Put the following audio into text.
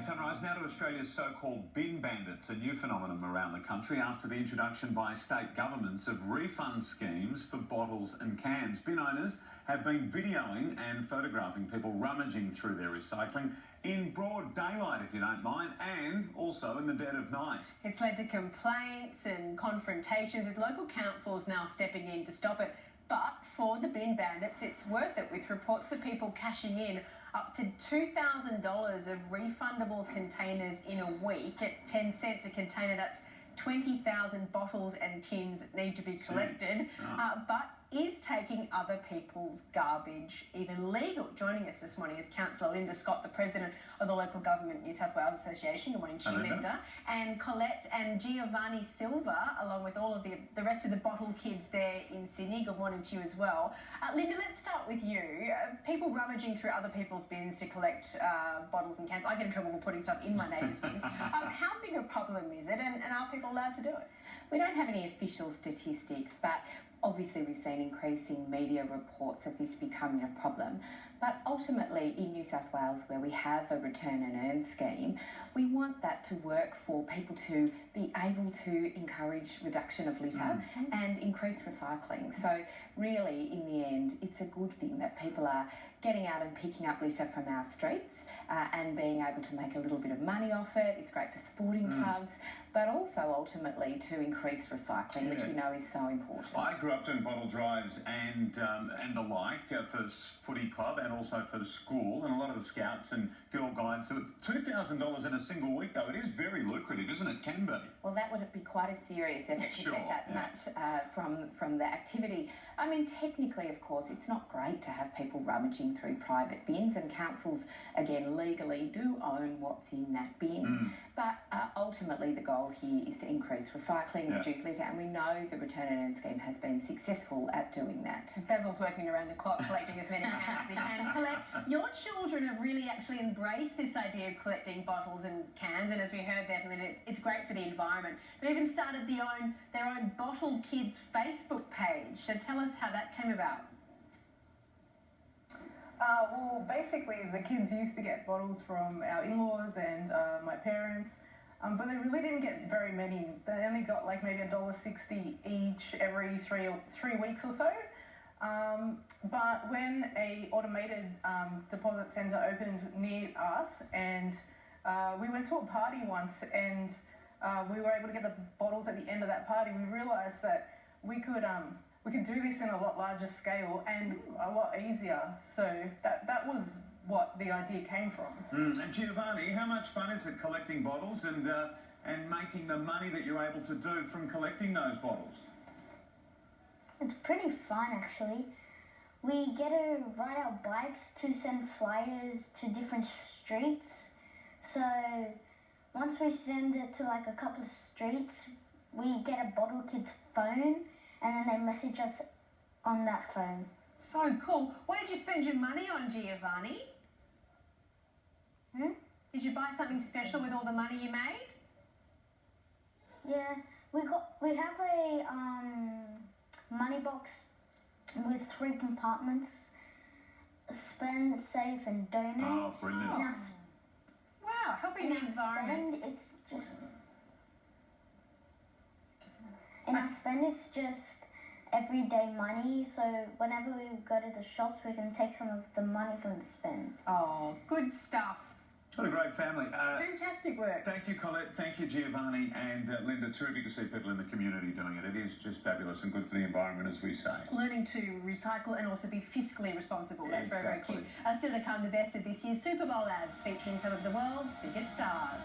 Sunrise, now to Australia's so-called bin bandits, a new phenomenon around the country after the introduction by state governments of refund schemes for bottles and cans. Bin owners have been videoing and photographing people rummaging through their recycling in broad daylight, if you don't mind, and also in the dead of night. It's led to complaints and confrontations, with local councils now stepping in to stop it. But for the bin bandits, it's worth it, with reports of people cashing in up to $2,000 of refundable containers in a week at 10 cents a container. That's 20,000 bottles and tins that need to be collected. But is taking other people's garbage even legal? Joining us this morning is Councillor Linda Scott, the President of the Local Government New South Wales Association. Good morning to you, Linda. And Colette and Giovanni Silva, along with all of the rest of the bottle kids there in Sydney. Good morning to you as well. Linda, let's start with you. People rummaging through other people's bins to collect bottles and cans. I get in trouble for putting stuff in my neighbour's bins. How big a problem is it, and are people allowed to do it? We don't have any official statistics, but obviously we've seen increasing media reports of this becoming a problem. But ultimately in New South Wales, where we have a return and earn scheme, we want that to work for people to be able to encourage reduction of litter and increase recycling. So really, in the end, it's a good thing that people are getting out and picking up litter from our streets and being able to make a little bit of money off it. It's great for sporting clubs, but also ultimately to increase recycling, which we know is so important. I grew up doing bottle drives and the like for footy club and also for school, and a lot of the scouts and girl guides do it. $2,000 in a single week, though, it is very lucrative, isn't it? Can be. Well, that would be quite a serious effort to get that much from the activity. I mean, technically, of course, it's not great to have people rummaging through private bins, and councils, again, legally do own what's in that bin. But ultimately, the goal here is to increase recycling, reduce litter, and we know the return and earn scheme has been successful at doing that. Basil's working around the clock collecting as many cans as he can. Colette, your children have really actually embraced this idea of collecting bottles and cans, and as we heard there from Linda, it's great for the environment. They've even started their own Bottle Kids Facebook page. So tell us how that came about. Well, basically, the kids used to get bottles from our in-laws and my parents, but they really didn't get very many. They only got like maybe $1.60 each every three weeks or so. But when a automated deposit centre opened near us, and we went to a party once, and we were able to get the bottles at the end of that party, we realised that we could do this in a lot larger scale and a lot easier. So that was what the idea came from. And Giovanni, how much fun is it collecting bottles and making the money that you're able to do from collecting those bottles? It's pretty fun, actually. We get to ride our bikes to send flyers to different streets. So once we send it to like a couple of streets, we get a Bottle Kids phone, and then they message us on that phone. So cool. What did you spend your money on, Giovanni? Did you buy something special with all the money you made? Yeah, we have a money box with 3 compartments: spend, save, and donate. Oh, brilliant! Wow, helping the environment. Our spend is just everyday money, so whenever we go to the shops, we can take some of the money from the spend. Oh, good stuff. What a great family. Fantastic work. Thank you, Colette. Thank you, Giovanni. And Linda, terrific to see people in the community doing it. It is just fabulous and good for the environment, as we say. Learning to recycle and also be fiscally responsible. That's very, very cute. Still to come, the best of this year's Super Bowl ads featuring some of the world's biggest stars.